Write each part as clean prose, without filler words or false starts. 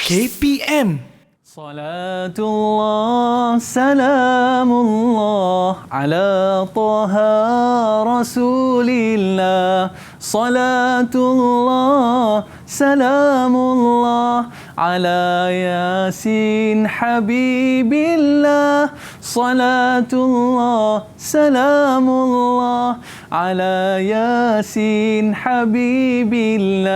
KPM. Salatullah, salamullah ala taha rasulillah. Salatullah, salamullah ala yasin habibillah. Salatullah, salamullah ala yasin habibillah.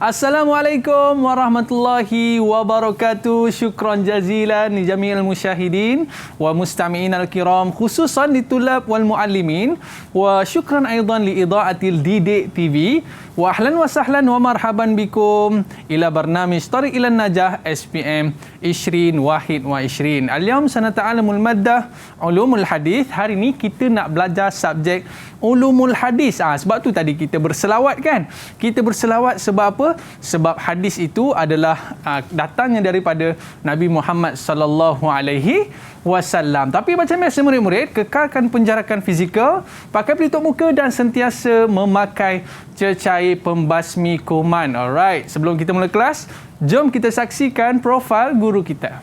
Assalamualaikum warahmatullahi wabarakatuh. Syukran jazilan li jami'il musyahidin wa mustami'in al-kiram, khususan li tulab wal muallimin, wa syukran aidan li idha'atil Didik TV. Wa ahlan wa sahlan wa marhaban bikum ila barnamij Tariq ilan Najah SPM 2021. Al-yawm sanata'alamul maddah ulumul hadis. Hari ni kita nak belajar subjek ulumul hadis. Sebab tu tadi kita berselawat kan. Kita berselawat sebab apa? Sebab hadis itu adalah datangnya daripada Nabi Muhammad sallallahu alaihi wasallam. Tapi macam biasa murid-murid, kekalkan penjarakan fizikal, pakai pelitup muka dan sentiasa memakai cecair pembasmi kuman. Alright, sebelum kita mula kelas, jom kita saksikan profil guru kita.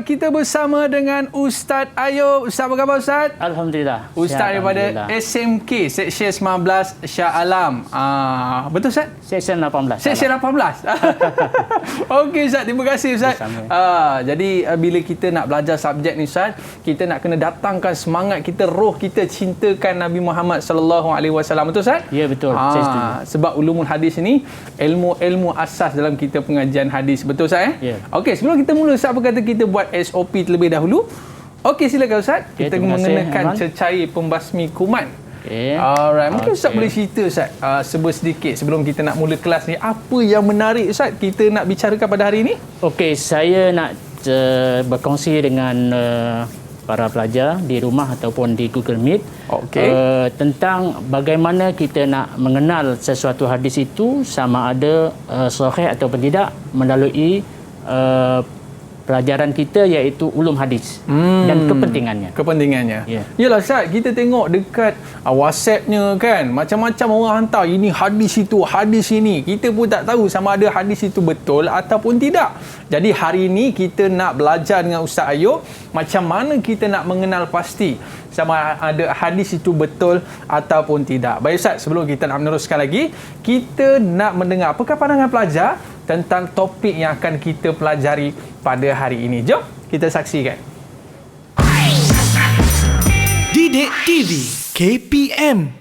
Kita bersama dengan Ustaz Ayub. Ustaz, apa khabar Ustaz? Alhamdulillah. Ustaz daripada SMK, Seksyen 19 Shah Alam. Betul Ustaz? Seksyen 18. Seksyen 18. Okey Ustaz, terima kasih Ustaz. Jadi bila kita nak belajar subjek ni Ustaz, kita nak kena datangkan semangat kita, roh kita cintakan Nabi Muhammad sallallahu alaihi wasallam. Betul Ustaz? Ya, betul. Saya setuju. Sebab ulumul hadis ni ilmu-ilmu asas dalam kita pengajian hadis. Betul Ustaz Ya. Okey, sebelum kita mula Ustaz, apa kata kita buat SOP terlebih dahulu. Okey, silakan Ustaz. Kita mengenakan cecair pembasmi kuman. Alright, mungkin Ustaz boleh cerita Ustaz sedikit sebelum kita nak mula kelas ni, apa yang menarik Ustaz kita nak bicarakan pada hari ini? Okey, saya nak berkongsi dengan para pelajar di rumah ataupun di Google Meet tentang bagaimana kita nak mengenal sesuatu hadis itu sama ada sahih ataupun tidak melalui pelajaran kita, iaitu ulum hadis dan kepentingannya. Yalah Ustaz, kita tengok dekat WhatsApp-nya kan, macam-macam orang hantar ini hadis itu, hadis ini. Kita pun tak tahu sama ada hadis itu betul ataupun tidak. Jadi hari ini kita nak belajar dengan Ustaz Ayub macam mana kita nak mengenal pasti sama ada hadis itu betul ataupun tidak. Baik Ustaz, sebelum kita nak meneruskan lagi, kita nak mendengar apakah pandangan pelajar tentang topik yang akan kita pelajari pada hari ini. Jom kita saksikan. Didik TV KPM.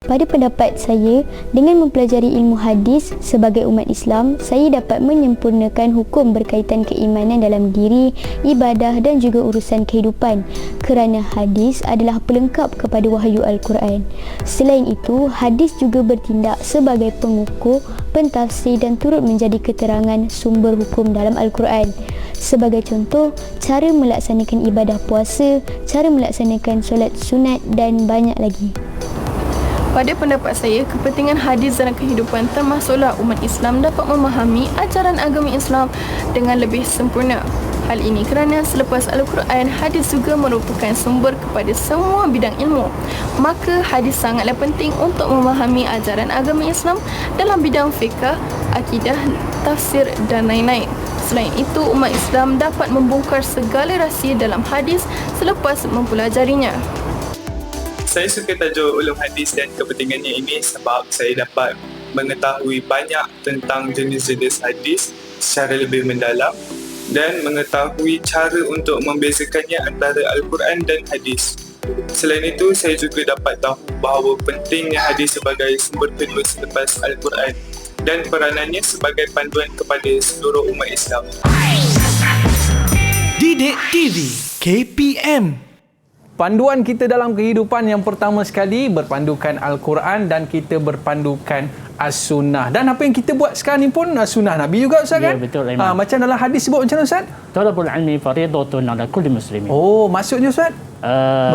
Pada pendapat saya, dengan mempelajari ilmu hadis sebagai umat Islam, saya dapat menyempurnakan hukum berkaitan keimanan dalam diri, ibadah dan juga urusan kehidupan, kerana hadis adalah pelengkap kepada wahyu Al-Quran. Selain itu, hadis juga bertindak sebagai pengukur, pentafsir dan turut menjadi keterangan sumber hukum dalam Al-Quran. Sebagai contoh, cara melaksanakan ibadah puasa, cara melaksanakan solat sunat dan banyak lagi. Pada pendapat saya, kepentingan hadis dalam kehidupan termasuklah umat Islam dapat memahami ajaran agama Islam dengan lebih sempurna. Hal ini kerana selepas Al-Quran, hadis juga merupakan sumber kepada semua bidang ilmu. Maka hadis sangatlah penting untuk memahami ajaran agama Islam dalam bidang fiqh, akidah, tafsir dan lain-lain. Selain itu, umat Islam dapat membongkar segala rahsia dalam hadis selepas mempelajarinya. Saya suka tajuk ulum hadis dan kepentingannya ini sebab saya dapat mengetahui banyak tentang jenis-jenis hadis secara lebih mendalam dan mengetahui cara untuk membezakannya antara Al-Quran dan hadis. Selain itu, saya juga dapat tahu bahawa pentingnya hadis sebagai sumber kedua selepas Al-Quran dan peranannya sebagai panduan kepada seluruh umat Islam. Didik TV KPM. Panduan kita dalam kehidupan yang pertama sekali berpandukan Al-Quran dan kita berpandukan As-Sunnah. Dan apa yang kita buat sekarang ni pun Sunnah Nabi juga Ustaz kan? Ya, betul, Aiman. Macam dalam hadis sebut macam mana Ustaz? Talabul ilmi faridatun ala kulli muslimin. Oh, maksudnya Ustaz?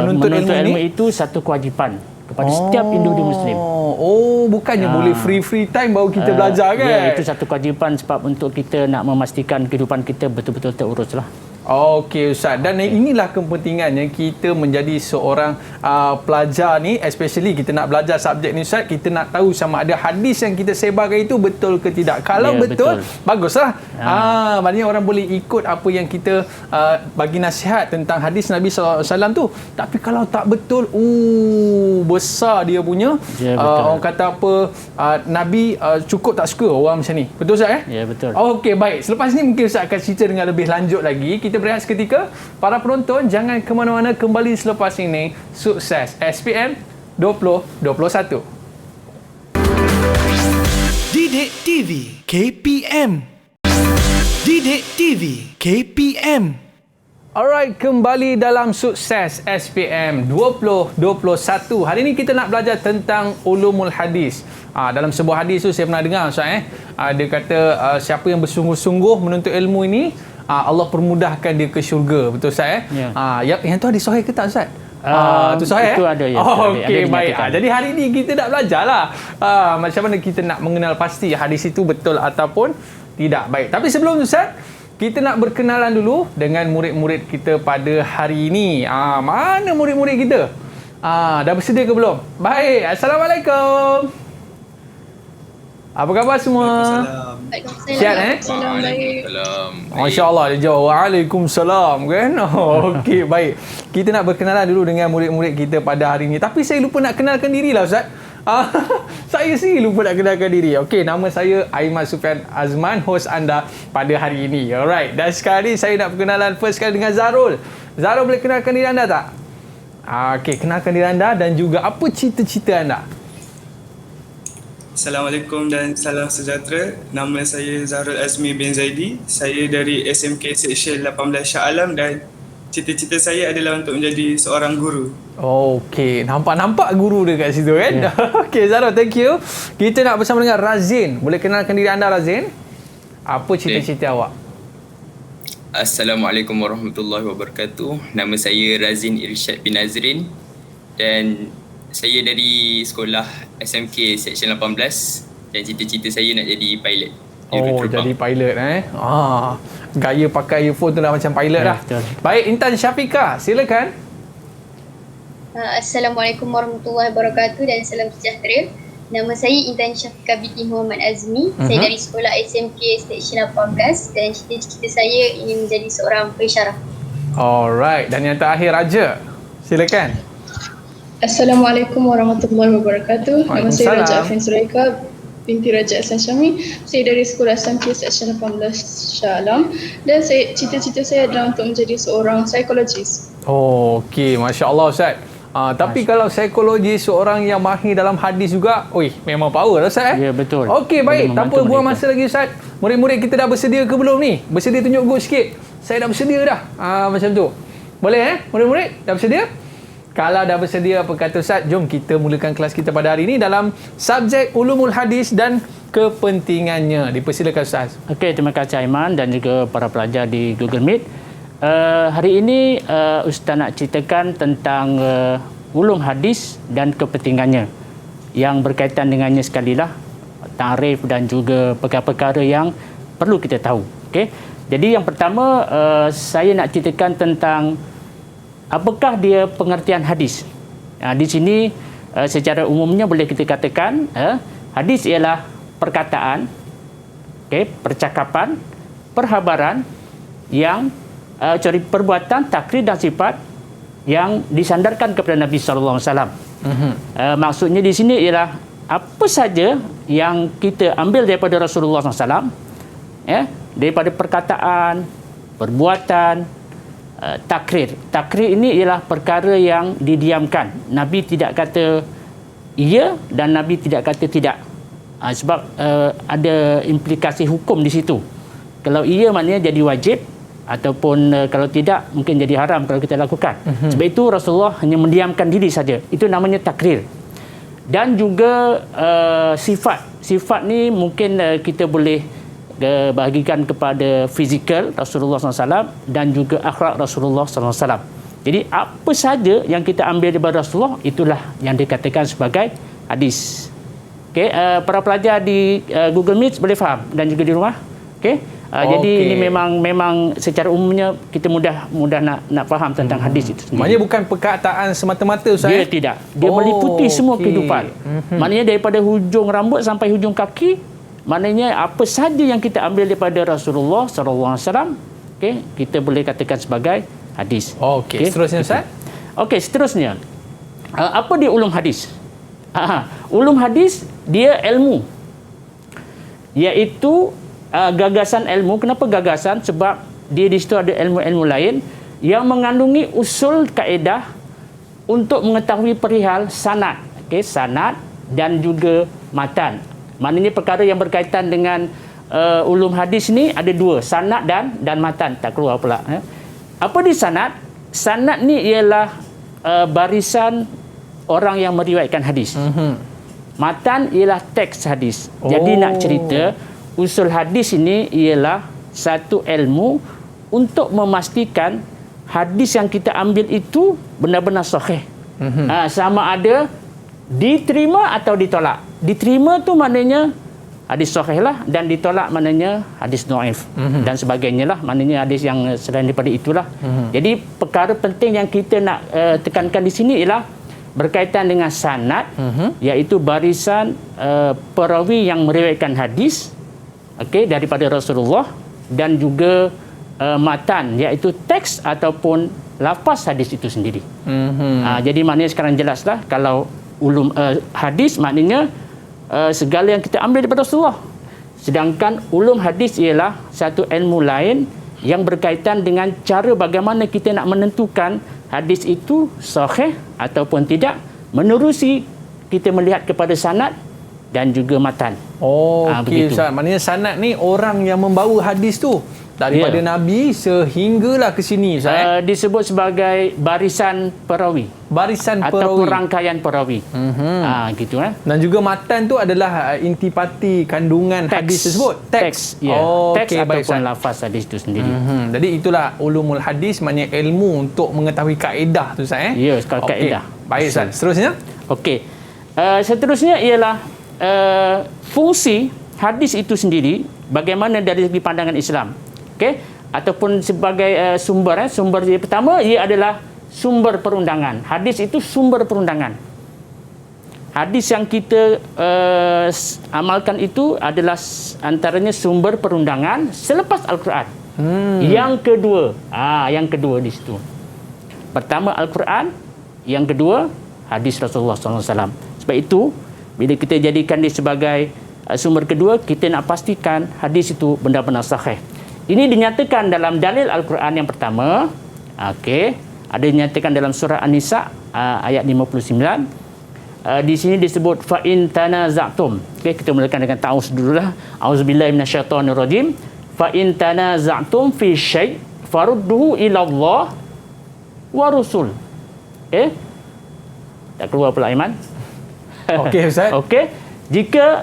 Menuntut ilmu ilmu ni? itu satu kewajipan kepada setiap individu muslim. Oh, bukannya boleh free time baru kita belajar kan? Ya, itu satu kewajipan sebab untuk kita nak memastikan kehidupan kita betul-betul terurus lah. Okey Ustaz, dan inilah kepentingannya kita menjadi seorang pelajar ni, especially kita nak belajar subjek ni Ustaz, kita nak tahu sama ada hadis yang kita sebarkan itu betul ke tidak. Kalau betul, baguslah. Maknanya orang boleh ikut apa yang kita bagi nasihat tentang hadis Nabi SAW tu. Tapi kalau tak betul, besar dia punya. Ya, betul. Orang kata apa, Nabi cukup tak suka orang macam ni. Betul Ustaz Ya, betul. Okey, baik. Selepas ni mungkin Ustaz akan cerita dengan lebih lanjut lagi. Kita berehat seketika. Para penonton jangan ke mana-mana, kembali selepas ini. Sukses SPM 2021. Didik TV KPM. Didik TV KPM. Alright, kembali dalam Sukses SPM 2021. Hari ini kita nak belajar tentang ulumul hadis. Dalam sebuah hadis tu saya pernah dengar Ustaz dia kata siapa yang bersungguh-sungguh menuntut ilmu ini, Allah permudahkan dia ke syurga. Betul Ustaz yang tu hadis sahih ke tak Ustaz? Tu sahih itu ada ya. Okey, baik. Jadi hari ini kita nak belajarlah macam mana kita nak mengenal pasti hadis itu betul ataupun tidak. Baik. Tapi sebelum tu Ustaz, kita nak berkenalan dulu dengan murid-murid kita pada hari ini. Mana murid-murid kita? Dah bersedia ke belum? Baik. Assalamualaikum. Apa khabar semua? Sihat Masya Allah, dia jawab Waalaikumsalam kan? Okey, baik. Kita nak berkenalan dulu dengan murid-murid kita pada hari ini. Tapi saya lupa nak kenalkan diri lah Ustaz. Saya sendiri lupa nak kenalkan diri. Okey, nama saya Aiman Sufian Azman, hos anda pada hari ini. Alright. Dan sekarang ni saya nak berkenalan first kali dengan Zarul. Zarul, boleh kenalkan diri anda tak? Okey, kenalkan diri anda dan juga apa cita-cita anda? Assalamualaikum dan salam sejahtera. Nama saya Zahrul Azmi bin Zaidi. Saya dari SMK Seksyen 18 Shah Alam dan cita-cita saya adalah untuk menjadi seorang guru. Okey, nampak guru dia kat situ kan? Yeah. Okey Zahrul, thank you. Kita nak bersama dengan Razin. Boleh kenalkan diri anda Razin? Apa cita-cita awak? Assalamualaikum warahmatullahi wabarakatuh. Nama saya Razin Irsyad bin Nazrin dan saya dari sekolah SMK Seksyen 18 dan cita-cita saya nak jadi pilot. Jadi pilot gaya pakai earphone tu dah macam pilot dah. Betul. Baik, Intan Syafiqah, silakan. Assalamualaikum warahmatullahi wabarakatuh dan salam sejahtera. Nama saya Intan Syafiqah binti Muhammad Azmi. Saya dari sekolah SMK Seksyen 18 dan cita-cita saya ingin menjadi seorang pensyarah. Alright, dan yang terakhir Raja. Silakan. Assalamualaikum warahmatullahi wabarakatuh. Nama saya Raja Afin Suraika binti Raja Ahsan Syami. Saya dari sekolah SMK Seksyen 18 Shah Alam dan cita-cita saya adalah untuk menjadi seorang psikologis. Okey, masya-Allah Ustaz. Tapi kalau psikologi seorang yang mahir dalam hadis juga, memang power lah Ustaz. Ya, betul. Okey, baik. Tanpa buang masa lagi Ustaz. Murid-murid kita dah bersedia ke belum ni? Bersedia tunjuk go sikit. Saya dah bersedia dah. Macam tu. Boleh murid-murid? Dah bersedia? Kalau dah bersedia, apa kata Ustaz, jom kita mulakan kelas kita pada hari ini dalam subjek ulumul hadis dan kepentingannya. Dipersilakan Ustaz. Okey, terima kasih Aiman dan juga para pelajar di Google Meet. Hari ini Ustaz nak ceritakan tentang ulum hadis dan kepentingannya. Yang berkaitan dengannya sekali lah, tarif dan juga perkara-perkara yang perlu kita tahu. Okey. Jadi yang pertama saya nak ceritakan tentang apakah dia pengertian hadis. Di sini secara umumnya boleh kita katakan hadis ialah perkataan, percakapan, perhabaran yang perbuatan, takrir dan sifat yang disandarkan kepada Nabi sallallahu alaihi wasallam. Maksudnya di sini ialah apa saja yang kita ambil daripada Rasulullah SAW, daripada perkataan, perbuatan, takrir. Takrir ini ialah perkara yang didiamkan. Nabi tidak kata ya dan Nabi tidak kata tidak. Sebab ada implikasi hukum di situ. Kalau iya maknanya jadi wajib, ataupun kalau tidak mungkin jadi haram kalau kita lakukan. Sebab itu Rasulullah hanya mendiamkan diri saja. Itu namanya takrir. Dan juga sifat ni mungkin kita boleh bahagikan kepada fizikal Rasulullah SAW dan juga akhlak Rasulullah SAW. Jadi apa saja yang kita ambil daripada Rasulullah, itulah yang dikatakan sebagai hadis. Okey, para pelajar di Google Meet boleh faham dan juga di rumah. Okey. Jadi ini memang secara umumnya kita mudah nak faham tentang hadis itu sendiri. Maknanya bukan perkataan semata-mata, Ustaz? Dia tidak. Dia meliputi semua kehidupan. Maknanya daripada hujung rambut sampai hujung kaki, maknanya apa saja yang kita ambil daripada Rasulullah SAW, okey, kita boleh katakan sebagai hadis. Okey, seterusnya Ustaz? Okey, seterusnya. Apa dia ulum hadis? Ulum hadis dia ilmu. Iaitu gagasan ilmu. Kenapa gagasan? Sebab dia di situ ada ilmu-ilmu lain yang mengandungi usul kaedah untuk mengetahui perihal sanad. Okey, sanad dan juga matan. Maknanya perkara yang berkaitan dengan ulum hadis ni ada dua, sanad dan matan. Tak keluar pula. Apa di sanad? Sanad ni ialah barisan orang yang meriwayatkan hadis. Matan ialah teks hadis. Jadi nak cerita, usul hadis ini ialah satu ilmu untuk memastikan hadis yang kita ambil itu benar-benar sahih. Sama ada diterima atau ditolak. Diterima tu maknanya hadis sahih lah, dan ditolak maknanya hadis dhaif dan sebagainya lah, maknanya hadis yang selain daripada itulah. Jadi perkara penting yang kita nak tekankan di sini ialah berkaitan dengan sanad, iaitu barisan perawi yang meriwayatkan hadis, okey, daripada Rasulullah, dan juga matan, iaitu teks ataupun lafaz hadis itu sendiri. Jadi maknanya sekarang jelaslah, kalau ulum hadis maknanya segala yang kita ambil daripada Rasulullah. Sedangkan ulum hadis ialah satu ilmu lain yang berkaitan dengan cara bagaimana kita nak menentukan hadis itu sahih ataupun tidak, menerusi kita melihat kepada sanad dan juga matan. Okey, Ustaz. Maknanya sanad ni orang yang membawa hadis tu daripada Nabi sehinggalah ke sini, Ustaz. Disebut sebagai barisan perawi. Barisan perawi ataupun rangkaian perawi. Gitu. Dan juga matan tu adalah intipati kandungan hadis tersebut. Teks. Teks ataupun lafaz hadis itu sendiri. Jadi itulah ulumul hadis, maknanya ilmu untuk mengetahui kaedah tu, Ustaz. Ya, kaedah. Baik, Ustaz. Seterusnya? Okey. Seterusnya ialah fungsi hadis itu sendiri bagaimana dari segi pandangan Islam. Okey, ataupun sebagai sumber yang pertama, ia adalah sumber perundangan. Hadis itu sumber perundangan. Hadis yang kita amalkan itu adalah antaranya sumber perundangan selepas Al-Quran. Yang kedua di situ. Pertama Al-Quran, yang kedua hadis Rasulullah SAW. Sebab itu bila kita jadikan dia sebagai sumber kedua, kita nak pastikan hadis itu benar-benar sahih. Ini dinyatakan dalam dalil Al-Quran yang pertama. Okey, ada dinyatakan dalam surah An-Nisa ayat 59. Di sini disebut fa in tanaza'tum. Okey, kita mulakan dengan ta'awuz dululah. Auzubillahi minasyaitonirrajim. Fa in tanaza'tum fi syai' farudduhu ila Allah wa rasul. Tak keluar pula Iman. Okey, Ustaz. Okey. Jika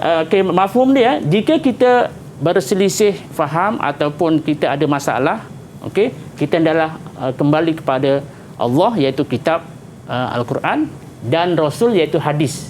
mafhum dia, jika kita berselisih faham ataupun kita ada masalah, okey, kita adalah kembali kepada Allah, iaitu kitab Al-Quran, dan Rasul, iaitu hadis.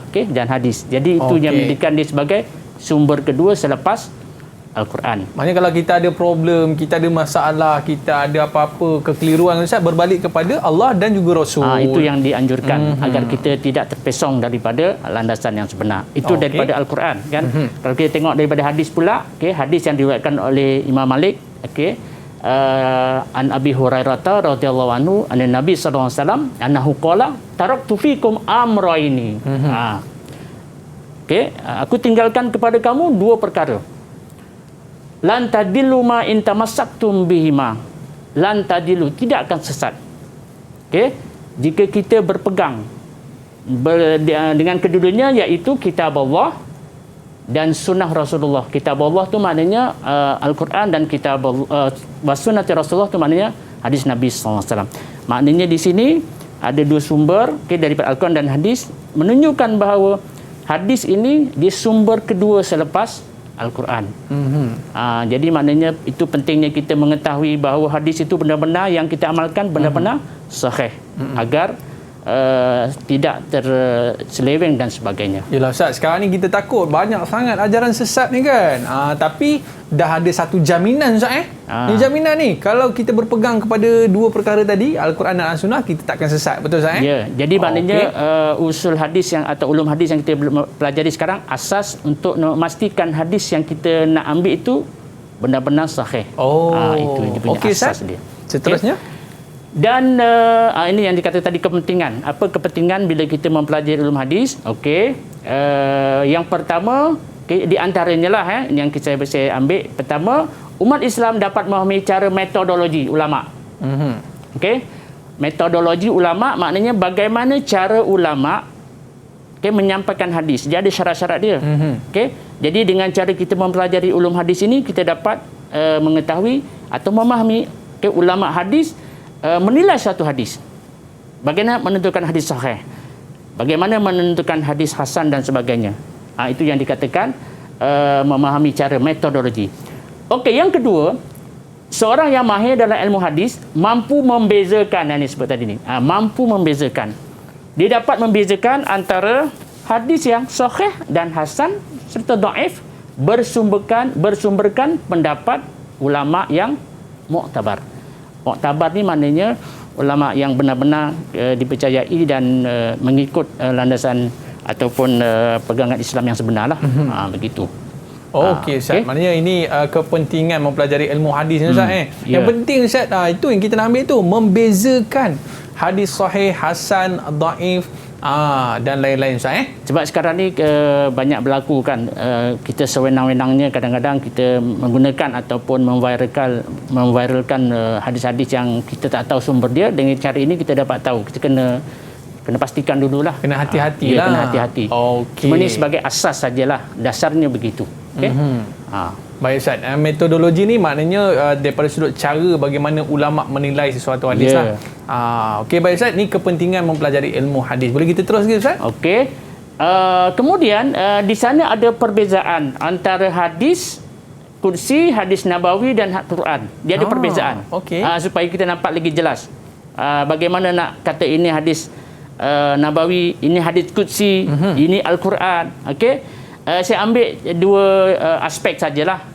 Okey, dan hadis. Jadi itu yang menjadikan dia sebagai sumber kedua selepas Al-Quran. Maknanya kalau kita ada problem, kita ada masalah, kita ada apa-apa kekeliruan, Ustaz, berbalik kepada Allah dan juga Rasul. Itu yang dianjurkan agar kita tidak terpesong daripada landasan yang sebenar. Itu daripada Al-Quran, kan? Kalau kita tengok daripada hadis pula, hadis yang diriwayatkan oleh Imam Malik, an Abi Hurairah radhiyallahu anhu an Nabi sallallahu alaihi wasallam annahu qala taraktu fikum amrayni. Aku tinggalkan kepada kamu dua perkara. Lan tadillu ma in tamassaktum bihima. Lan tadillu, tidak akan sesat. Jika kita berpegang dengan kedudukannya, iaitu kitab Allah dan sunnah Rasulullah. Kitab Allah tu maknanya Al-Quran, dan kitab sunnah Rasulullah tu maknanya hadis Nabi SAW. Maknanya di sini ada dua sumber daripada Al-Quran dan hadis, menunjukkan bahawa hadis ini dia sumber kedua selepas Al-Quran. Jadi maknanya itu pentingnya kita mengetahui bahawa hadis itu benar-benar yang kita amalkan benar-benar sahih, agar tidak terseleweng dan sebagainya. Yelah Ustaz, sekarang ni kita takut banyak sangat ajaran sesat ni kan. Tapi dah ada satu jaminan Ustaz Ni jaminan ni, kalau kita berpegang kepada dua perkara tadi, Al-Quran dan As-Sunnah, kita takkan sesat. Betul Ustaz Ya, jadi maknanya usul hadis yang atau ulum hadis yang kita pelajari sekarang, asas untuk memastikan hadis yang kita nak ambil itu benar-benar sahih. Itu dia punya asas dia. Seterusnya? Dan ini yang dikata tadi, kepentingan. Apa kepentingan bila kita mempelajari ulum hadis? Yang pertama, di antaranya lah yang saya ambil. Pertama, umat Islam dapat memahami cara metodologi ulama. Metodologi ulama maknanya bagaimana cara ulama menyampaikan hadis. Dia ada syarat-syarat dia. Jadi dengan cara kita mempelajari ulum hadis ini, kita dapat mengetahui atau memahami ulama hadis menilai satu hadis. Bagaimana menentukan hadis sahih, bagaimana menentukan hadis hasan dan sebagainya. Itu yang dikatakan memahami cara metodologi. Yang kedua, seorang yang mahir dalam ilmu hadis mampu membezakan, yang disebut tadi ni, mampu membezakan. Dia dapat membezakan antara hadis yang sahih dan hasan serta dhaif, bersumberkan pendapat ulama yang muktabar. Muktabar ni maknanya ulama yang benar-benar dipercayai dan mengikut landasan ataupun pegangan Islam yang sebenar lah. Begitu. Okey Ustaz. Maknanya ini kepentingan mempelajari ilmu hadis Ustaz Yang penting Ustaz, itu yang kita nak ambil tu, membezakan hadis sahih, hasan, dhaif dan lain-lain Ustaz Sebab sekarang ni banyak berlaku kan, kita sewenang-wenangnya kadang-kadang kita menggunakan ataupun memviralkan hadis-hadis yang kita tak tahu sumber dia. Dengan cara ini kita dapat tahu. Kita kena pastikan dululah. Kena hati-hati lah. Kena hati-hati. Cuma ni sebagai asas sajalah, dasarnya begitu. Baik Ustaz, metodologi ni maknanya daripada sudut cara bagaimana ulama menilai sesuatu hadis lah. Baik Ustaz, ni kepentingan mempelajari ilmu hadis. Boleh kita terus lagi Ustaz? Kemudian di sana ada perbezaan antara hadis kursi, hadis nabawi dan Quran. Dia ada perbezaan. Supaya kita nampak lagi jelas. Bagaimana nak kata ini hadis nabawi, ini hadis kursi, ini Al-Quran. Saya ambil dua aspek sajalah.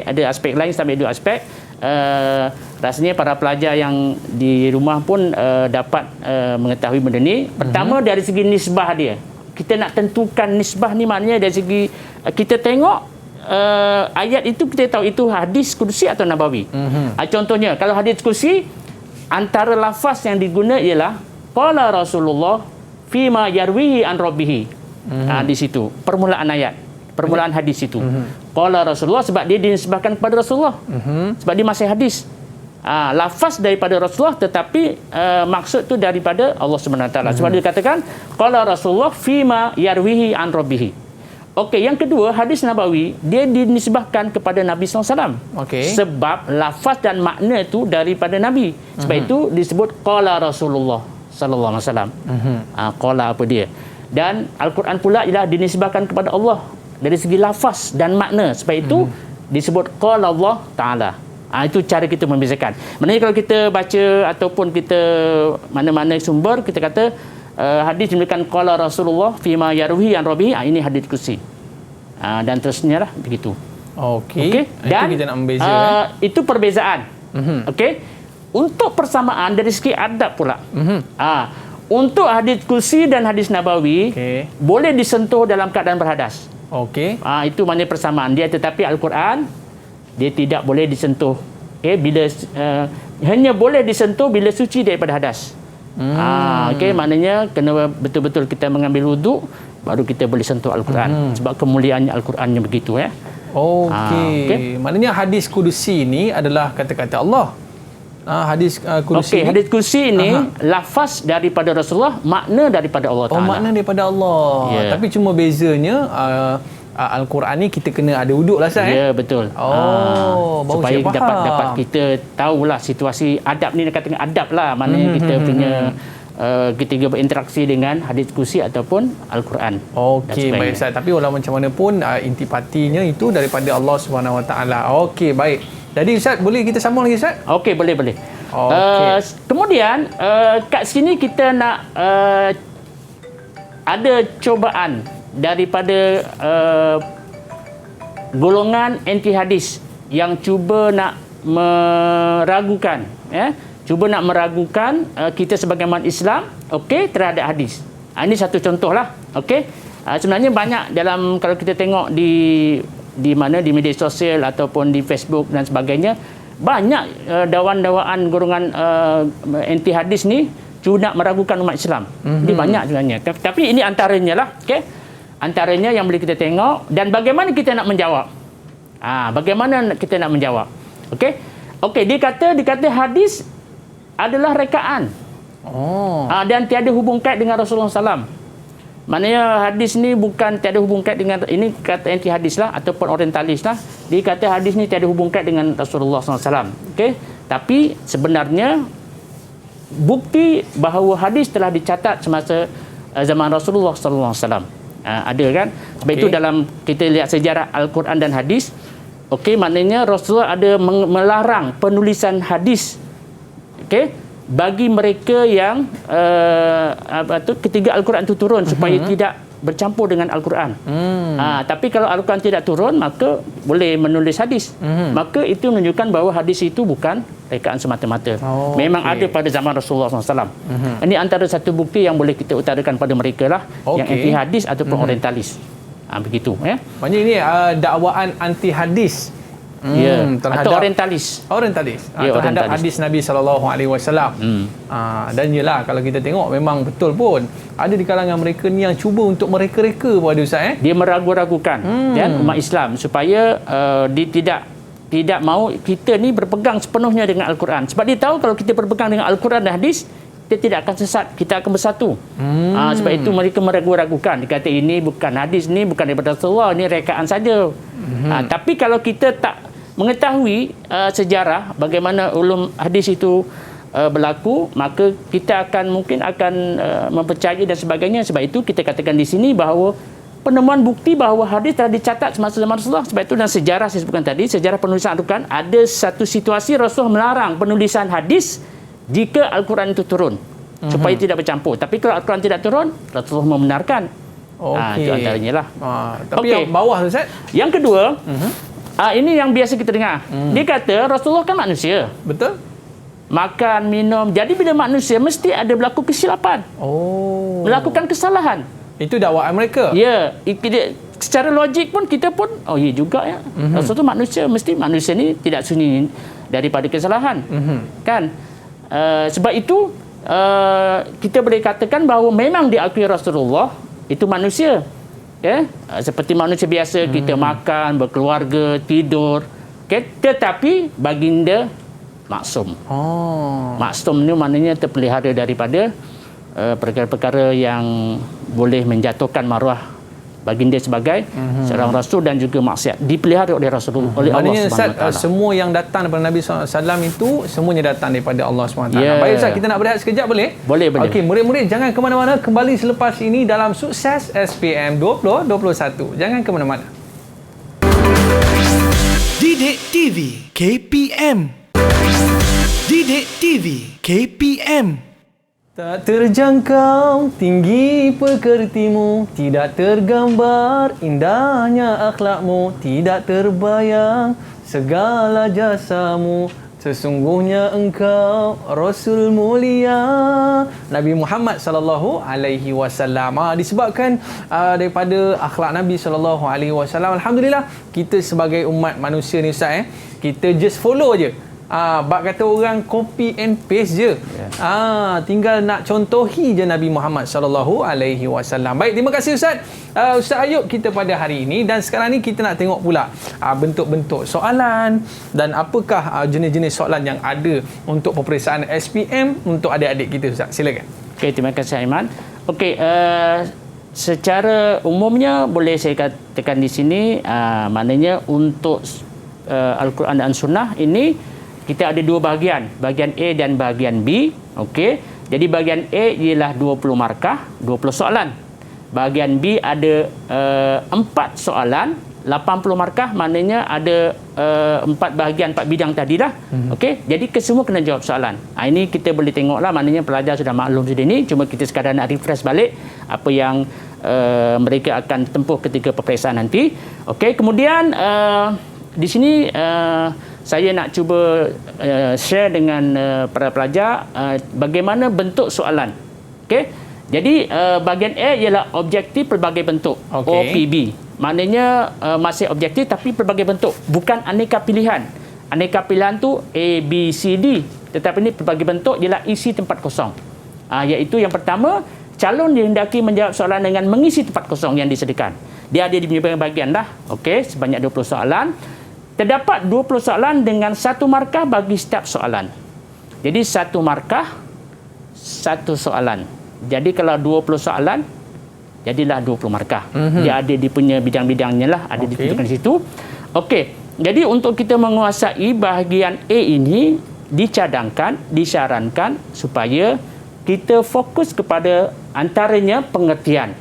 Ada aspek lain, saya ambil dua aspek. Rasanya para pelajar yang di rumah pun dapat mengetahui benda ni. Pertama, dari segi nisbah dia. Kita nak tentukan nisbah ni maknanya dari segi kita tengok ayat itu, kita tahu itu hadis kursi atau nabawi. Contohnya, kalau hadis kursi, antara lafaz yang diguna ialah qala Rasulullah fima yarwihi an rabbihi. Di situ permulaan ayat, permulaan hadis itu. Qala Rasulullah, sebab dia dinisbahkan kepada Rasulullah. Sebab dia masih hadis. Lafaz daripada Rasulullah, tetapi maksud tu daripada Allah Subhanahu Wa Taala. Sebab dia katakan qala Rasulullah fima yarwihi an rabbihi. Yang kedua, hadis nabawi, dia dinisbahkan kepada Nabi SAW. Sebab lafaz dan makna tu daripada Nabi. Sebab itu disebut qala Rasulullah sallallahu alaihi wasallam. Qala apa dia? Dan Al-Quran pula ialah dinisbahkan kepada Allah dari segi lafaz dan makna. Sebab itu disebut qala Allah Ta'ala. Itu cara kita membezakan. Maknanya kalau kita baca ataupun kita mana-mana sumber, kita kata hadis diberikan qala Rasulullah fima yarwihi an rabbihi, ini hadis kursi. Dan terusnya lah begitu. Dan itu kita nak membeza, itu perbezaan. Untuk persamaan dari segi adab pula. Untuk hadis kursi dan hadis nabawi boleh disentuh dalam keadaan berhadas. Itu maknanya persamaan dia. Tetapi Al-Quran dia tidak boleh disentuh. Bila hanya boleh disentuh bila suci daripada hadas. Maknanya kena betul-betul kita mengambil wuduk baru kita boleh sentuh Al-Quran. Sebab kemuliaannya Al-Qurannya begitu Maknanya hadis kursi ni adalah kata-kata Allah. Hadis kursi hadis kursi ini lafaz daripada Rasulullah, makna daripada Allah Ta'ala. Makna daripada Allah. Tapi cuma bezanya Al-Quran ni kita kena ada wuduk lah Ustaz. Ya, betul. Baru supaya saya faham. dapat kita tahulah situasi adab ni, dekat tengah adab lah, maknanya kita punya ketika berinteraksi dengan hadis kursi ataupun Al-Quran. Okey, baik Ustaz. Tapi walau macam mana pun intipatinya itu daripada Allah Subhanahu Wa Taala. Okey, baik. Jadi Ustaz, boleh kita sambung lagi Ustaz? Okey, boleh. Okey. Kemudian kat sini kita nak ada cubaan daripada golongan anti hadis yang cuba nak meragukan, cuba nak meragukan kita sebagai umat Islam, okey, terhadap hadis. Ini satu contohlah, okey. Sebenarnya banyak dalam, kalau kita tengok di mana, di media sosial ataupun di Facebook dan sebagainya, banyak dakwaan-dakwaan golongan anti hadis ni cuba nak meragukan umat Islam. Ini banyak sebenarnya. Tapi ini antaranya lah, okey. Antaranya yang boleh kita tengok, dan bagaimana kita nak menjawab. Bagaimana kita nak menjawab. Okey, dia kata hadis adalah rekaan. Dan tiada hubung kait dengan Rasulullah SAW. Maknanya hadis ni bukan tiada hubung kait dengan, ini kata anti hadis lah ataupun orientalis lah. Dia kata hadis ni tiada hubung kait dengan Rasulullah SAW. Okey, tapi sebenarnya bukti bahawa hadis telah dicatat semasa zaman Rasulullah SAW. Ada kan? Sebab itu dalam kita lihat sejarah Al-Quran dan hadis, okey, maknanya Rasulullah ada melarang penulisan hadis, okey, bagi mereka yang ketiga Al-Quran itu turun, supaya tidak bercampur dengan Al-Quran. Tapi kalau Al-Quran tidak turun, maka boleh menulis hadis. Maka itu menunjukkan bahawa hadis itu bukan rekaan semata-mata. Memang ada pada zaman Rasulullah SAW. Ini antara satu bukti yang boleh kita utarakan pada mereka lah, yang anti hadis ataupun orientalis. Begitu. Maksudnya ini dakwaan anti hadis. Atau orientalis. Terhadap hadis Nabi SAW. Dan yelah, kalau kita tengok memang betul pun ada di kalangan mereka ni yang cuba untuk mereka-reka pada Ustaz. Dia meragu-ragukan umat Islam supaya dia tidak mahu kita ni berpegang sepenuhnya dengan Al-Quran. Sebab dia tahu kalau kita berpegang dengan Al-Quran dan hadis, kita tidak akan sesat, kita akan bersatu. Sebab itu mereka meragu-ragukan. Dia kata ini bukan hadis, ni bukan daripada Rasulullah, ini rekaan saja. Tapi kalau kita tak mengetahui sejarah bagaimana ulum hadis itu berlaku, maka kita mungkin akan mempercayai dan sebagainya. Sebab itu kita katakan di sini bahawa penemuan bukti bahawa hadis telah dicatat semasa zaman Rasulullah. Sebab itu dalam sejarah saya sebutkan tadi, sejarah penulisan Al-Quran, ada satu situasi Rasulullah melarang penulisan hadis jika Al-Quran itu turun, supaya tidak bercampur. Tapi kalau Al-Quran tidak turun, Rasulullah membenarkan. Itu antaranya lah. Tapi yang bawah Ustaz, yang kedua, ini yang biasa kita dengar. Dia kata Rasulullah kan manusia. Betul. Makan, minum. Jadi bila manusia mesti ada berlaku kesilapan. Melakukan kesalahan. Itu dakwaan mereka. Ya. Secara logik pun kita pun, ya juga ya. Rasulullah manusia, mesti manusia ni tidak sunyi daripada kesalahan. Kan? Sebab itu kita boleh katakan bahawa memang diakui Rasulullah itu manusia. Seperti manusia biasa, kita makan, berkeluarga, tidur. Tetapi baginda maksum. Maksum ni maknanya terpelihara daripada perkara-perkara yang boleh menjatuhkan maruah baginda sebagai seorang rasul dan juga maksiat, dipelihara oleh Rasulullah, oleh Allah Subhanahu Wa Taala. Semua yang datang daripada Nabi SAW itu semuanya datang daripada Allah SWT. Baik Ustaz, kita nak berehat sekejap boleh? Boleh. Okey, murid-murid jangan ke mana-mana, kembali selepas ini dalam Sukses SPM 2021. Jangan ke mana-mana. Didik TV KPM. Didik TV KPM. Tak terjangkau tinggi pekertimu, tidak tergambar indahnya akhlakmu, tidak terbayang segala jasamu, sesungguhnya engkau Rasul mulia Nabi Muhammad sallallahu alaihi wasallam. Disebabkan daripada akhlak Nabi sallallahu alaihi wasallam, alhamdulillah kita sebagai umat manusia ni Ustaz, kita just follow je. Bak kata orang copy and paste je. Tinggal nak contohi je Nabi Muhammad sallallahu alaihi wasallam. Baik, terima kasih Ustaz. Ustaz Ayub kita pada hari ini, dan sekarang ni kita nak tengok pula bentuk-bentuk soalan dan apakah jenis-jenis soalan yang ada untuk peperiksaan SPM untuk adik-adik kita Ustaz. Silakan. Okey, terima kasih Aiman. Okey, secara umumnya boleh saya katakan di sini, maknanya untuk Al-Quran dan Sunnah ini kita ada dua bahagian, bahagian A dan bahagian B. Okey. Jadi bahagian A ialah 20 markah, 20 soalan. Bahagian B ada 4 soalan, 80 markah, maknanya ada 4 bahagian, 4 bidang tadi dah. Okey. Jadi kesemua kena jawab soalan. Ini kita boleh tengoklah, maknanya pelajar sudah maklum sudah ni, cuma kita sekadar nak refresh balik apa yang mereka akan tempuh ketika peperiksaan nanti. Okey, kemudian di sini saya nak cuba share dengan para pelajar bagaimana bentuk soalan. Okey. Jadi bahagian A ialah objektif pelbagai bentuk, OPB. Maknanya masih objektif tapi pelbagai bentuk, bukan aneka pilihan. Aneka pilihan tu A, B, C, D, tetapi ini pelbagai bentuk ialah isi tempat kosong. Iaitu yang pertama, calon dihendaki menjawab soalan dengan mengisi tempat kosong yang disediakan. Dia ada di bahagian dah. Okey, sebanyak 20 soalan. Terdapat 20 soalan dengan 1 markah bagi setiap soalan. Jadi 1 markah, 1 soalan. Jadi kalau 20 soalan, jadilah 20 markah. Dia ada di punya bidang-bidangnya lah, ada ditunjukkan di situ. Okey, jadi untuk kita menguasai bahagian A ini, disarankan supaya kita fokus kepada antaranya pengertian.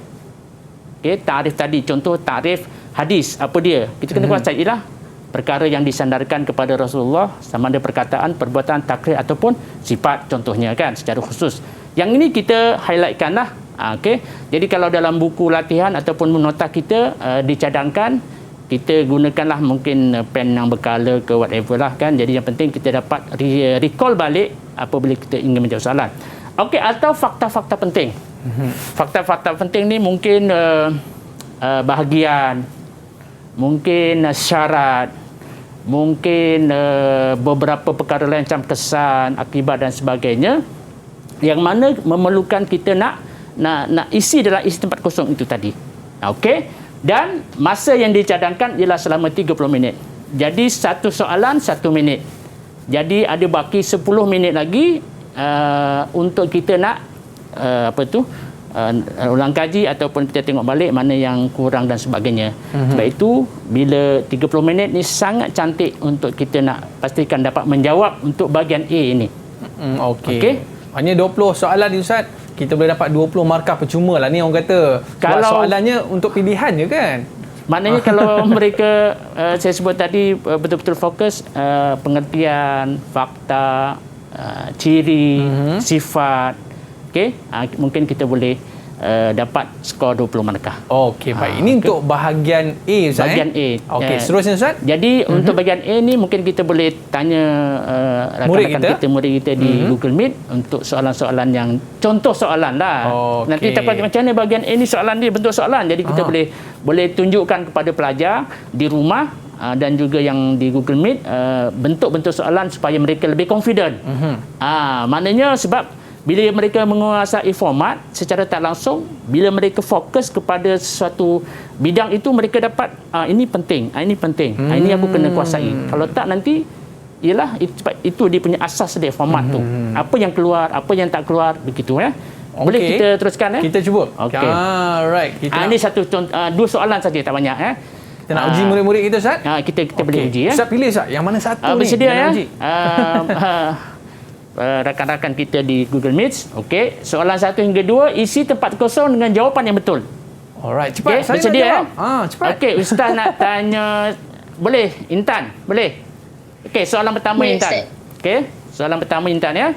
Okey, takrif tadi, contoh takrif hadis, apa dia? Kita kena kuasai lah perkara yang disandarkan kepada Rasulullah, sama ada perkataan, perbuatan, takrif ataupun sifat contohnya kan, secara khusus. Yang ini kita highlightkan lah. Okey. Jadi kalau dalam buku latihan ataupun nota kita dicadangkan, kita gunakanlah mungkin pen yang berkala ke whatever lah kan. Jadi yang penting kita dapat recall balik apabila kita ingin menjawab soalan. Okey, atau fakta-fakta penting. Fakta-fakta penting ni mungkin bahagian, mungkin syarat, mungkin beberapa perkara lain macam kesan, akibat dan sebagainya, yang mana memerlukan kita nak isi dalam isi tempat kosong itu tadi. Okey, dan masa yang dicadangkan ialah selama 30 minit. Jadi satu soalan 1 minit. Jadi ada baki 10 minit lagi untuk kita nak ulang kaji ataupun kita tengok balik mana yang kurang dan sebagainya. Sebab itu bila 30 minit ni sangat cantik untuk kita nak pastikan dapat menjawab untuk bahagian A ini. Okey. Hanya 20 soalan ni Ustaz, kita boleh dapat 20 markah percuma lah ni orang kata. Kalau soalannya untuk pilihan je kan. Maknanya kalau mereka saya sebut tadi betul-betul fokus pengertian, fakta, ciri, sifat. Okey, mungkin kita boleh dapat skor 20 markah. Okey, baik. Ini untuk bahagian A Ustaz. Bahagian A. Okey, seterusnya Ustaz. Jadi untuk bahagian A ni mungkin kita boleh tanya rakan-rakan kita, murid kita di Google Meet untuk soalan-soalan yang contoh soalan lah. Nanti kita macam mana bahagian A ni soalan dia, bentuk soalan. Jadi kita boleh tunjukkan kepada pelajar di rumah dan juga yang di Google Meet bentuk-bentuk soalan supaya mereka lebih confident. Maknanya sebab bila mereka menguasai format secara tak langsung, bila mereka fokus kepada sesuatu bidang itu, mereka dapat ini penting, ini penting, ini aku kena kuasai. Kalau tak nanti ialah itu dia punya asas dia, format tu. Apa yang keluar, apa yang tak keluar, begitu ya. Boleh kita teruskan ya? Kita cuba. Okey. Right. Ini satu contoh, 2 soalan saja, tak banyak ya. Kita nak uji murid-murid kita Ustaz? Kita boleh uji ya. Ustaz pilih Ustaz, yang mana satu ni? Bersedia ya? Rakan-rakan kita di Google Meet. Okey, soalan 1 hingga 2 isi tempat kosong dengan jawapan yang betul. Alright, cepat. Okay, saya bersedia nak jawab. Cepat. Okey, Ustaz nak tanya, boleh Intan? Boleh. Okey, soalan pertama Boleh, Intan. Ustaz. Okey, soalan pertama Intan ya.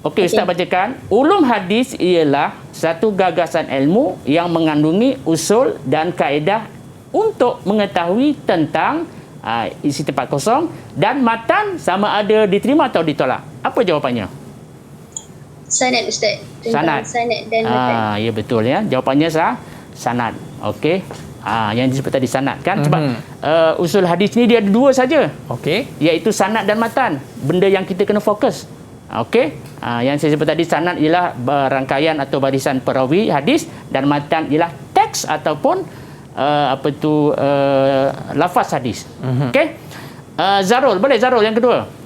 Okey, Ustaz bacakan. Ulum hadis ialah satu gagasan ilmu yang mengandungi usul dan kaedah untuk mengetahui tentang isi tempat kosong dan matan sama ada diterima atau ditolak. Apa jawapannya? Sanad Ustaz. Sanad. Sanad dan matan. Ya betul ya. Jawapannya sanad. Okey. Yang disebut tadi sanad kan, sebab usul hadis ni dia ada 2 saja. Okey. Iaitu sanad dan matan. Benda yang kita kena fokus. Okey. Yang saya sebut tadi sanad ialah rangkaian atau barisan perawi hadis dan matan ialah teks ataupun lafaz hadis. Okey. Zarul, boleh Zarul yang kedua?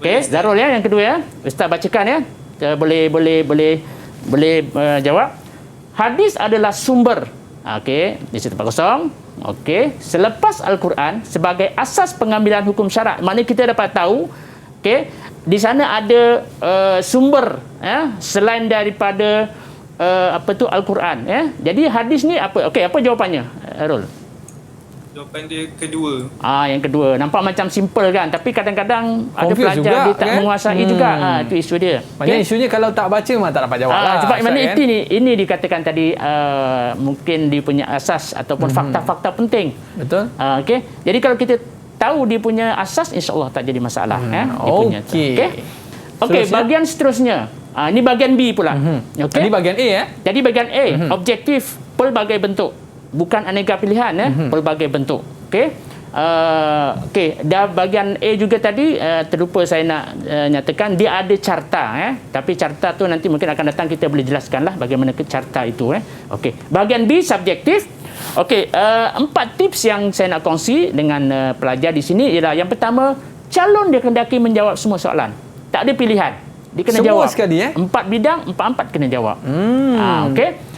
Okey, Zarul ya yang kedua ya. Ustaz bacakan ya. Boleh jawab. hadis adalah sumber. Okey, di situ 40. Okey, selepas Al-Quran sebagai asas pengambilan hukum syarak. Maknanya kita dapat tahu, okey, di sana ada sumber selain daripada Al-Quran, Jadi hadis ni apa? Okey, apa jawapannya, Rul? Jawapan dia kedua. Yang kedua. Nampak macam simple kan, tapi kadang-kadang ada Confuse pelajar juga, dia tak kan? menguasai juga. Itu isu dia. Maknanya isunya kalau tak baca memang tak dapat jawab lah. Sebab mana Ustaz, ini dikatakan tadi mungkin dia punya asas ataupun fakta-fakta penting. Betul. Okey. Jadi kalau kita tahu dia punya asas, insya-Allah tak jadi masalah. Dia punya. Okey, bagian seterusnya. Ini bagian B pula. Tadi bagian A Jadi bagian A, objektif pelbagai bentuk. Bukan aneka pilihan, pelbagai bentuk. Okey. Dah bagian A juga tadi terlupa saya nak nyatakan dia ada carta, Tapi carta tu nanti mungkin akan datang kita boleh jelaskanlah bagaimana carta itu, Okey. Bahagian B subjektif. Okey, 4 tips yang saya nak kongsi dengan pelajar di sini ialah yang pertama, calon dikehendaki menjawab semua soalan. Tak ada pilihan. Dia kena semua jawab. sekali 4 bidang, 4 kena jawab. Okey.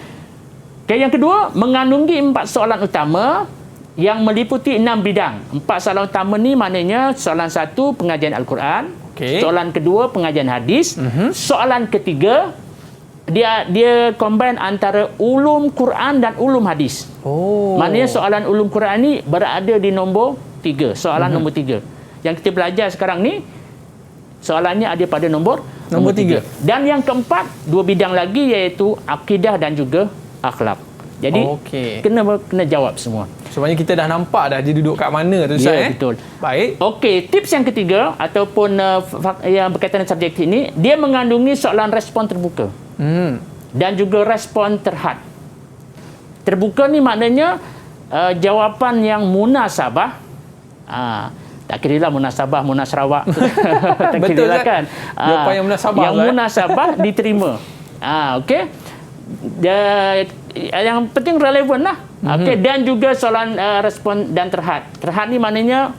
Okay, yang kedua, mengandungi 4 soalan utama yang meliputi 6 bidang. 4 soalan utama ni maknanya soalan 1 pengajian Al-Quran, soalan kedua pengajian hadis, soalan ketiga dia combine antara ulum Quran dan ulum hadis. Maknanya soalan ulum Quran ni berada di nombor 3, soalan nombor 3. Yang kita belajar sekarang ni soalannya ada pada nombor 3. Dan yang keempat, 2 bidang lagi iaitu akidah dan juga akhlak. Jadi kena jawab semua. Sebenarnya kita dah nampak dah dia duduk kat mana tu, Ustaz. Ya, betul. Baik. Okey, tips yang ketiga ataupun yang berkaitan dengan subjek ini, dia mengandungi soalan respon terbuka. Dan juga respon terhad. Terbuka ni maknanya jawapan yang munasabah. Tak kira lah munasabah, munasrawak. Tak kira lah kan. Jawapan yang munasabah. Yang munasabah diterima. Okey. Yang penting relevan lah. Okey, dan juga soalan respon dan terhad. Terhad ni maknanya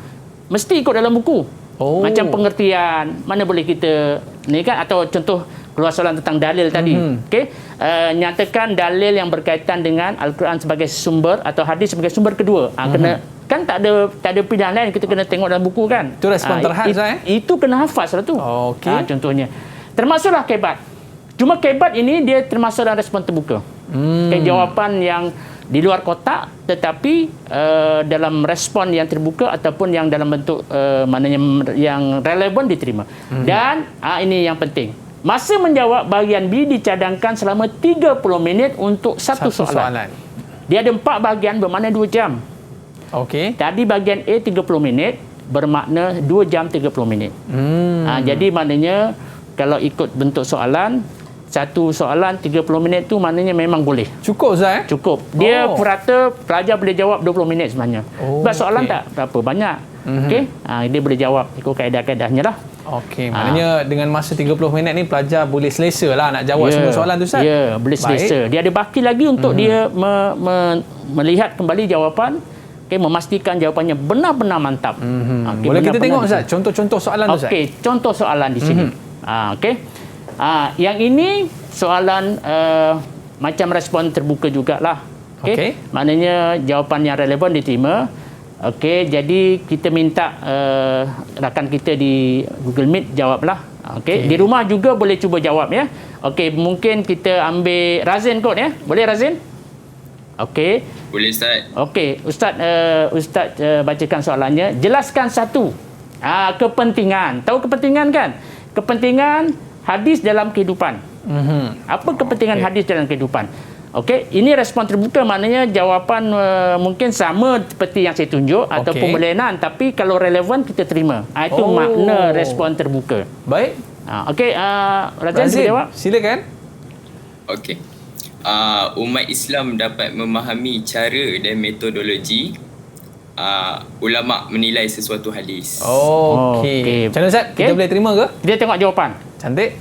mesti ikut dalam buku. Macam pengertian, mana boleh kita ni kan, atau contoh keluar soalan tentang dalil tadi. Okey, nyatakan dalil yang berkaitan dengan Al-Quran sebagai sumber atau hadis sebagai sumber kedua. Kena kan tak ada pilihan lain, kita kena tengok dalam buku kan. Itu respon terhad itu kena hafaz lah tu. Contohnya. Termasuklah kebat. Cuma kebat ini dia termasuk dalam respon terbuka. Jawapan yang di luar kotak tetapi dalam respon yang terbuka ataupun yang dalam bentuk maknanya yang relevan diterima. Dan ini yang penting. Masa menjawab bahagian B dicadangkan selama 30 minit untuk satu soalan. Dia ada 4 bahagian bermakna 2 jam. Okey. Tadi bahagian A 30 minit bermakna 2 jam 30 minit. Jadi maknanya kalau ikut bentuk soalan, satu soalan 30 minit tu maknanya memang boleh. Cukup, Ustaz? Cukup. Dia purata pelajar boleh jawab 20 minit sebenarnya. Sebab soalan tak berapa banyak. Okey. Dia boleh jawab ikut kaedah-kaedahnya lah. Okey, maknanya dengan masa 30 minit ni pelajar boleh selesa lah nak jawab semua soalan tu, Ustaz? Ya, boleh selesa. Dia ada baki lagi untuk dia melihat kembali jawapan, memastikan jawapannya benar-benar mantap. Boleh kita tengok, Ustaz, contoh-contoh soalan tu, Ustaz? Okey, contoh soalan di sini. Okey. Yang ini soalan macam respon terbuka jugalah. Okey. Maknanya jawapan yang relevan diterima. Okey, jadi kita minta rakan kita di Google Meet jawablah. Okey. Di rumah juga boleh cuba jawab ya. Okey, mungkin kita ambil Razin kot ya. Boleh Razin? Okey. Boleh, Ustaz. Okey, Ustaz bacakan soalannya. Jelaskan satu. Kepentingan. Tahu kepentingan kan? Kepentingan hadis dalam kehidupan. Apa kepentingan hadis dalam kehidupan? Okey, ini respon terbuka maknanya jawapan mungkin sama seperti yang saya tunjuk ataupun berlainan, tapi kalau relevan kita terima. Itu makna respon terbuka. Baik. Okey, Razin jawab. Silakan. Okey. Umat Islam dapat memahami cara dan metodologi ulama menilai sesuatu hadis. Okey. Macam mana, Ustaz? Kita boleh terima ke? Kita tengok jawapan. Cantik.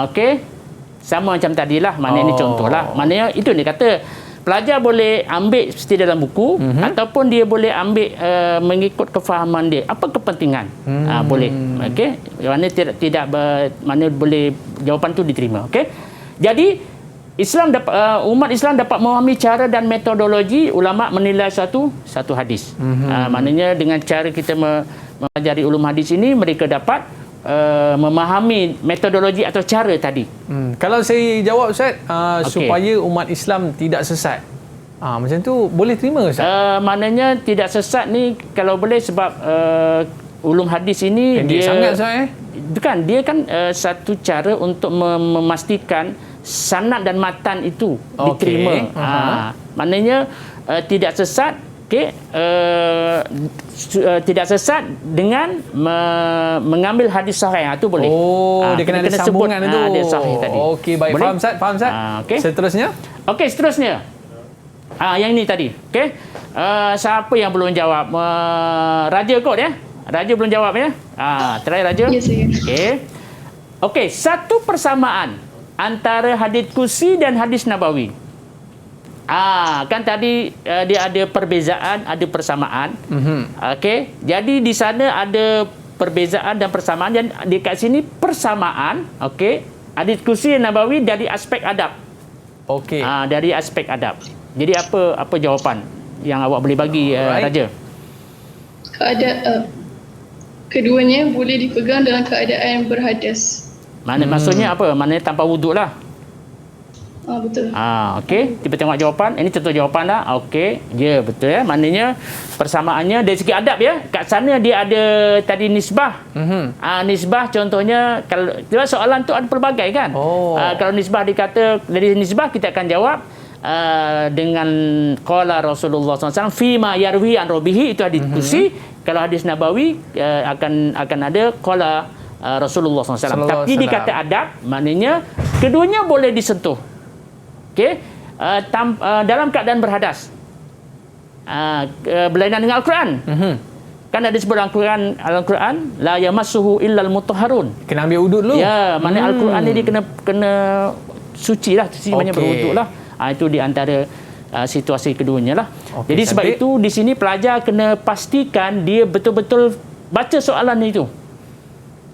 Okey. Sama macam tadilah. Maknanya ini contohlah. Maknanya itu dia kata pelajar boleh ambil seperti dalam buku ataupun dia boleh ambil mengikut kefahaman dia. Apa kepentingan? Boleh. Okey. Mana tidak mana boleh jawapan tu diterima. Okey. Jadi umat Islam dapat memahami cara dan metodologi ulama menilai satu hadis. Maknanya dengan cara kita mempelajari ulum hadis ini, mereka dapat memahami metodologi atau cara tadi. Kalau saya jawab Ustaz, supaya umat Islam tidak sesat. Macam tu boleh terima Ustaz? Maknanya tidak sesat ni kalau boleh sebab ulum hadis ini pendek sangat Ustaz bukan, dia kan satu cara untuk memastikan sanad dan matan itu diterima. Maknanya tidak sesat, tidak sesat dengan mengambil hadis sahih. Itu boleh. Dia kena ada sambungan itu. Hadis sahih tadi. Okey, baik. Boleh? Faham Ustaz? Seterusnya? Seterusnya. Yang ini tadi. Siapa yang belum jawab? Raja kot ya? Raja belum jawab ya? Try Raja. Ya, saya. Okey, satu persamaan antara hadis kursi dan hadis nabawi. Kan tadi dia ada perbezaan, ada persamaan. Okey, jadi di sana ada perbezaan dan persamaan, dan dekat sini persamaan. Okey, hadis kursi dan nabawi dari aspek adab. Okey. Dari aspek adab. Jadi apa jawapan yang awak boleh bagi Raja? Keduanya boleh dipegang dalam keadaan berhadas. Maksudnya apa? Maknanya tanpa wuduk lah. Betul. Okey, kita tengok jawapan. Ini contoh jawapan dah. Okey, ya betul ya. Maknanya persamaannya dari segi adab ya. Kat sana dia ada tadi nisbah. Nisbah contohnya, kalau soalan tu ada pelbagai kan. Kalau nisbah dikata, dari nisbah kita akan jawab dengan qala Rasulullah SAW fima yarwi an rabihi, itu hadis kursi. Kalau hadis nabawi akan ada qala Rasulullah SAW. Tapi dikata adab, maknanya keduanya boleh disentuh. Okey, dalam keadaan berhadas. Berlainan dengan Al-Quran. Kan ada sebut Al-Quran la yamassuhu illal mutahharun. Kena ambil wuduk dulu. Ya, maknanya Al-Quran ni dia kena suci lah, banyak berwuduk lah. Itu di antara situasi keduanya lah. Jadi sebab itu di sini pelajar kena pastikan dia betul-betul baca soalan itu.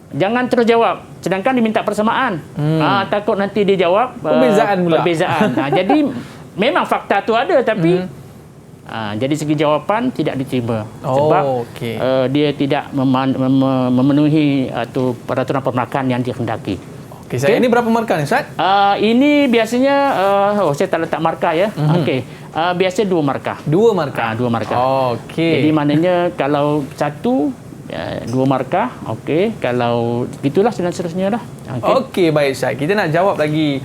Jangan terus jawab sedangkan diminta persamaan. Takut nanti dia jawab perbezaan. Jadi memang fakta tu ada, tapi jadi segi jawapan tidak diterima sebab dia tidak memenuhi atau peraturan permarkaan yang dikehendaki. Okey, ini berapa markah ni Ustaz? Ini biasanya saya tak letak markah ya. Biasa 2 markah. 2 markah. 2 markah. Okey. Jadi maknanya kalau 1 2 markah, okey. Kalau gitulah dan seterusnya lah. Okey, baik Ustaz. Kita nak jawab lagi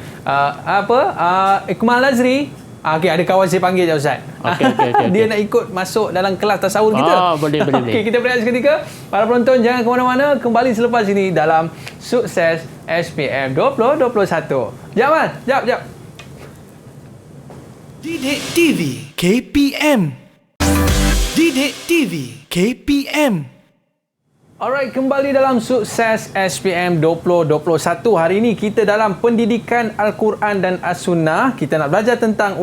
Ikmal Nazri. Okey, ada kawan saya panggil je Ustaz. Okey. Dia nak ikut masuk dalam kelas tasawuf kita. Boleh. Okey, kita berehat seketika. Para penonton jangan ke mana-mana, kembali selepas ini dalam Sukses SPM 2021. Jap. Didik TV KPM. Didik TV KPM. Alright, kembali dalam Sukses SPM 2021. Hari ini kita dalam pendidikan Al-Quran dan As-Sunnah. Kita nak belajar tentang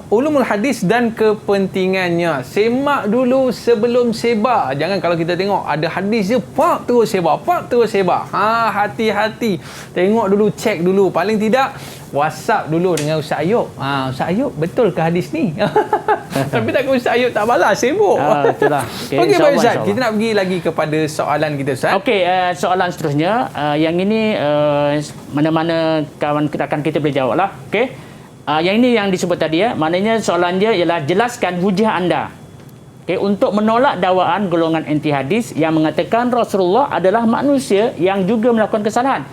ulumul hadis dan kepentingannya. Semak dulu sebelum sebar. Jangan kalau kita tengok ada hadis je, pak terus sebar. Hati-hati. Tengok dulu, cek dulu. Paling tidak WhatsApp dulu dengan Ustaz Ayub. Ustaz Ayub, betul ke hadis ni? Tapi tak Ustaz Ayub tak balas, sibuk. Itulah. Okey, baik Ustaz. Kita nak pergi lagi kepada soalan kita Ustaz. Okey, soalan seterusnya. Yang ini mana-mana kawan rakan kita boleh jawab lah. Okey. Yang ini yang disebut tadi ya. Maknanya soalan dia ialah jelaskan hujah anda. Okey, untuk menolak dakwaan golongan anti hadis yang mengatakan Rasulullah adalah manusia yang juga melakukan kesalahan.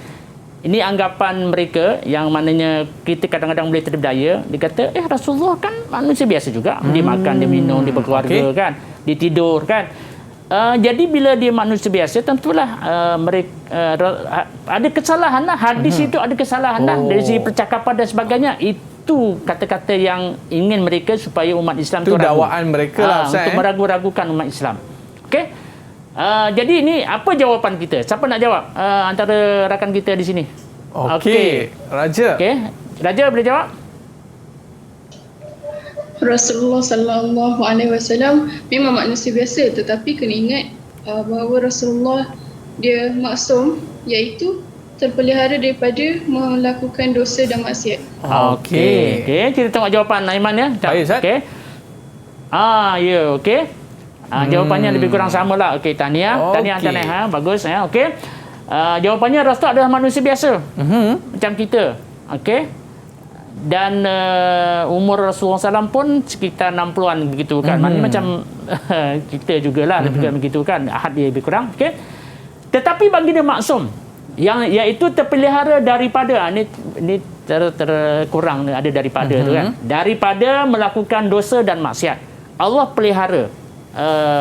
Ini anggapan mereka yang maknanya kita kadang-kadang boleh terdaya. Dia kata, Rasulullah kan manusia biasa juga. Dia makan, dia minum, dia berkeluarga kan. Dia tidur kan. Jadi bila dia manusia biasa, tentulah mereka ada kesalahan lah. Hadis itu ada kesalahan lah. Dari segi percakapan dan sebagainya. Itu kata-kata yang ingin mereka supaya umat Islam itu ragu. Dakwaan mereka lah Ustaz. Untuk meragu-ragukan umat Islam. Okey. Jadi ini apa jawapan kita? Siapa nak jawab antara rakan kita di sini? Okey. Raja. Okey. Raja boleh jawab? Rasulullah sallallahu alaihi wasallam memang manusia biasa, tetapi kena ingat bahawa Rasulullah dia maksum, iaitu terpelihara daripada melakukan dosa dan maksiat. Okey. Okey, kita tengok jawapan Aiman ya. Baik, Ustaz. Okey. Ya, okey. Jawapannya lebih kurang samalah. Okey, tahniah. Okey. Tahniah. Bagus ya. Okey. Jawapannya Rasul adalah manusia biasa. Macam kita. Okey. Dan umur Rasulullah SAW pun sekitar 60-an begitu kan. Maknanya macam kita jugalah lebih begitu kan. Ahad dia lebih kurang. Okey. Tetapi bagi dia maksum, yang iaitu terpelihara daripada ini terkurang ada daripada tu kan. Daripada melakukan dosa dan maksiat. Allah pelihara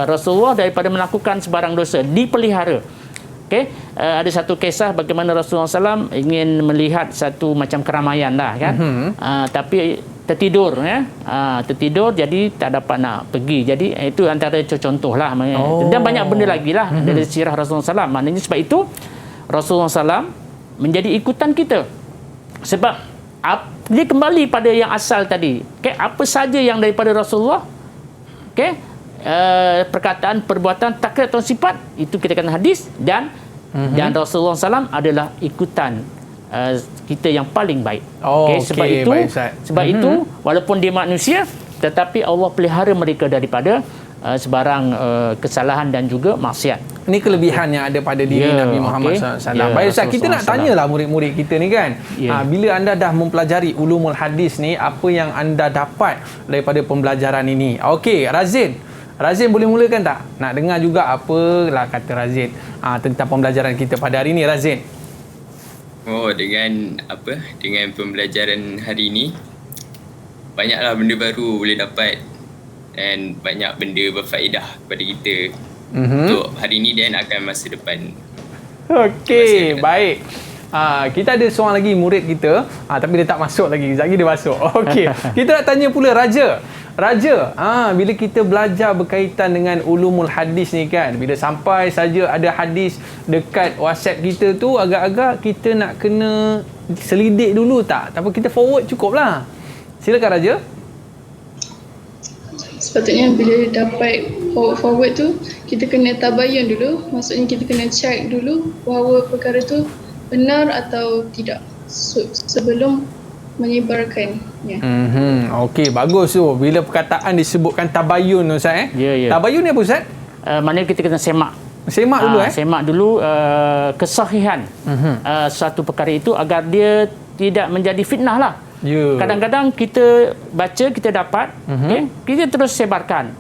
Rasulullah daripada melakukan sebarang dosa, dipelihara. Okey, ada satu kisah bagaimana Rasulullah SAW ingin melihat satu macam keramaian lah kan. Tapi tertidur ya. Tertidur jadi tak dapat nak pergi. Jadi itu antara contoh lah. Dan banyak benda lagi lah dari sirah Rasulullah SAW. Maknanya sebab itu Rasulullah SAW menjadi ikutan kita. Sebab dia kembali pada yang asal tadi. Okay, apa saja yang daripada Rasulullah, okay, perkataan, perbuatan, takrir atau sifat, itu kita kata hadis. Dan Rasulullah SAW adalah ikutan kita yang paling baik. Okay, sebab itu walaupun dia manusia, tetapi Allah pelihara mereka daripada sebarang kesalahan dan juga maksiat. Ini kelebihan yang ada pada diri Nabi Muhammad SAW. Baik Ustaz, kita nak tanyalah murid-murid kita ni kan. Bila anda dah mempelajari ulumul hadis ni, apa yang anda dapat daripada pembelajaran ini? Okey, Razin boleh mulakan tak? Nak dengar juga apalah kata Razin tentang pembelajaran kita pada hari ini, Razin. Dengan pembelajaran hari ini, banyaklah benda baru boleh dapat dan banyak benda berfaedah kepada kita untuk hari ini dan akan masa depan. Okey, baik. Kita ada seorang lagi murid kita, tapi dia tak masuk lagi. Sekejap lagi dia masuk. Okey. Kita nak tanya pula Raja, bila kita belajar berkaitan dengan ulumul hadis ni kan, bila sampai saja ada hadis dekat WhatsApp kita tu, agak-agak kita nak kena selidik dulu tak? Tapi kita forward cukup lah. Silakan Raja. Sepatutnya bila dapat forward tu, kita kena tabayun dulu. Maksudnya kita kena check dulu bahawa perkara tu benar atau tidak sebelum menyebarkannya. Okey, bagus tu. Bila perkataan disebutkan tabayun Ustaz Tabayun ni apa Ustaz? Maknanya kita kena semak dulu semak dulu kesahihan suatu perkara itu agar dia tidak menjadi fitnah lah. Kadang-kadang kita baca, kita dapat, kita terus sebarkan.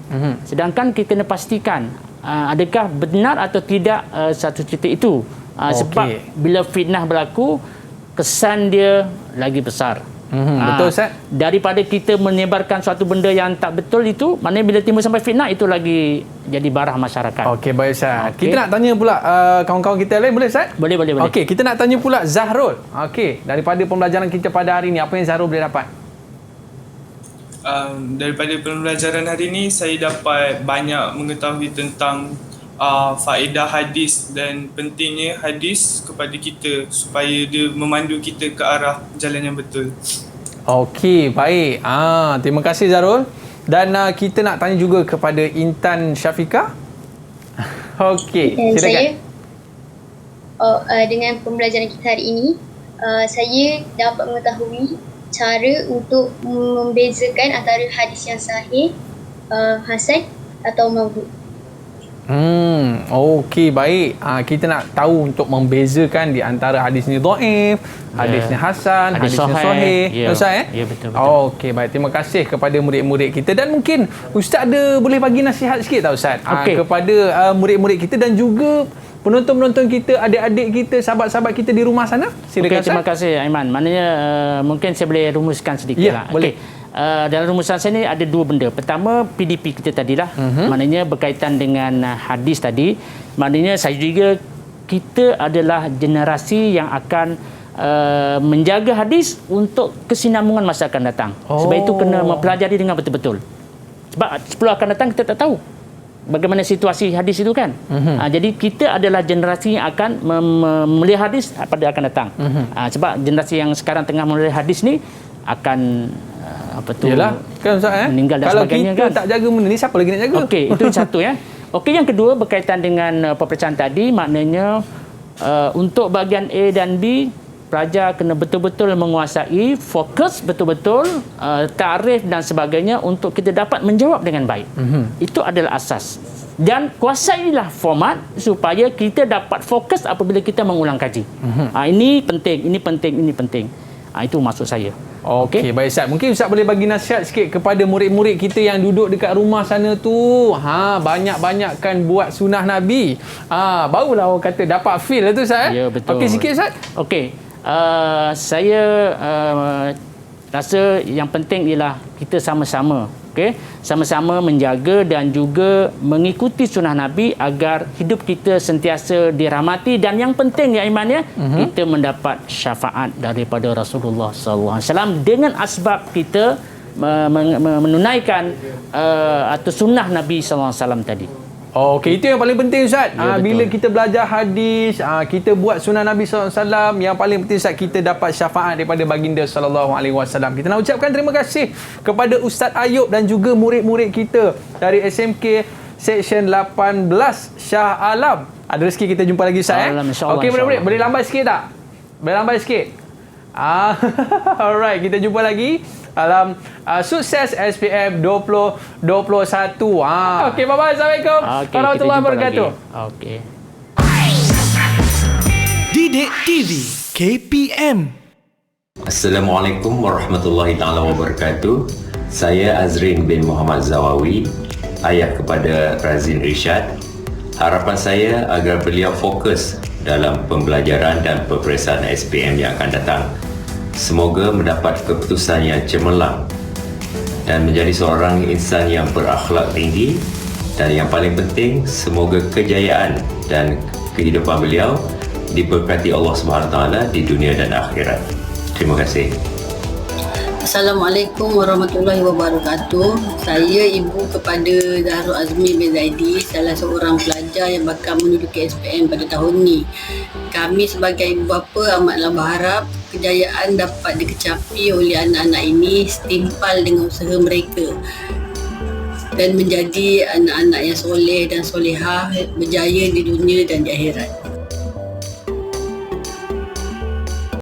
Sedangkan kita kena pastikan adakah benar atau tidak satu cerita itu. Sebab bila fitnah berlaku, kesan dia lagi besar. Betul Ustaz? Daripada kita menyebarkan suatu benda yang tak betul itu, maknanya bila timbul sampai fitnah, itu lagi jadi barah masyarakat. Okey, baik Ustaz. Kita nak tanya pula kawan-kawan kita lain, boleh Ustaz? Boleh. Okey, kita nak tanya pula Zahrul. Okey, daripada pembelajaran kita pada hari ini, apa yang Zahrul boleh dapat? Daripada pembelajaran hari ini, saya dapat banyak mengetahui tentang faedah hadis dan pentingnya hadis kepada kita supaya dia memandu kita ke arah jalan yang betul. Okey, baik. Terima kasih Zarul. Dan kita nak tanya juga kepada Intan Syafiqah. Okey, silakan. Dengan pembelajaran kita hari ini, saya dapat mengetahui cara untuk membezakan antara hadis yang sahih, hasan atau maudhu'. Okey, baik. Kita nak tahu untuk membezakan di antara hadis ni dhaif, hadis ni hasan, hadis ni sahih. Ustaz Ya, betul. Okey, baik. Terima kasih kepada murid-murid kita. Dan mungkin Ustaz boleh bagi nasihat sikit tak Ustaz? Kepada murid-murid kita dan juga penonton-penonton kita, adik-adik kita, sahabat-sahabat kita di rumah sana. Silakan. Terima kasih Aiman. Maknanya mungkin saya boleh rumuskan sedikit lah. Boleh. Dalam rumusan saya ni ada dua benda. Pertama, PDP kita tadilah. Maknanya berkaitan dengan hadis tadi. Maknanya saya juga, kita adalah generasi yang akan menjaga hadis untuk kesinambungan masa akan datang. Sebab itu kena mempelajari dengan betul-betul. Sebab 10 akan datang kita tak tahu bagaimana situasi hadis itu kan. Jadi kita adalah generasi yang akan melihat hadis pada akan datang. Sebab generasi yang sekarang tengah melihat hadis ni akan Yalah, kan Ustaz meninggal dan kalau sebagainya kita tak jaga benda ni, siapa lagi nak jaga? Okey, itu satu ya. Okey, yang kedua berkaitan dengan peperiksaan tadi, maknanya Untuk bahagian A dan B, pelajar kena betul-betul menguasai, fokus betul-betul, tarikh dan sebagainya untuk kita dapat menjawab dengan baik. Itu adalah asas. Dan kuasailah format supaya kita dapat fokus apabila kita mengulang kaji. Ini penting, ini penting, ini penting. Itu maksud saya. Okey, baik Ustaz. Mungkin Ustaz boleh bagi nasihat sikit kepada murid-murid kita yang duduk dekat rumah sana tu. Banyak-banyakkan buat sunnah Nabi. Barulah orang kata dapat feel lah tu Ustaz. Ya, betul. Okey, sikit Ustaz. Okey. Saya rasa yang penting ialah kita sama-sama, sama-sama menjaga dan juga mengikuti sunnah Nabi agar hidup kita sentiasa dirahmati, dan yang penting ya imannya, kita mendapat syafaat daripada Rasulullah SAW dengan asbab kita menunaikan atau sunnah Nabi SAW tadi. Okey, itu yang paling penting Ustaz. Ya, bila kita belajar hadis, kita buat sunnah Nabi SAW, yang paling penting Ustaz, kita dapat syafaat daripada baginda SAW. Kita nak ucapkan terima kasih kepada Ustaz Ayub dan juga murid-murid kita dari SMK Seksyen 18 Shah Alam. Ada rezeki kita jumpa lagi Ustaz. Okey, murid-murid, boleh lambat sikit tak? Boleh lambat sikit? Alright, kita jumpa lagi dalam Sukses SPM 2021. Okey, bye-bye. Assalamualaikum warahmatullahi wabarakatuh. Okey. Didik TV KPM. Assalamualaikum warahmatullahi taala wabarakatuh. Saya Azrin bin Muhammad Zawawi, ayah kepada Razin Rishad. Harapan saya agar beliau fokus dalam pembelajaran dan peperiksaan SPM yang akan datang. Semoga mendapat keputusan yang cemerlang dan menjadi seorang insan yang berakhlak tinggi, dan yang paling penting, semoga kejayaan dan kehidupan beliau diberkati Allah SWT di dunia dan akhirat. Terima kasih. Assalamualaikum warahmatullahi wabarakatuh. Saya ibu kepada Zahrul Azmi bin Zaidi, salah seorang pelajar yang bakal menduduki SPM pada tahun ini. Kami sebagai ibu bapa amatlah berharap kejayaan dapat dikecapi oleh anak-anak ini setimpal dengan usaha mereka dan menjadi anak-anak yang soleh dan solehah, berjaya di dunia dan di akhirat.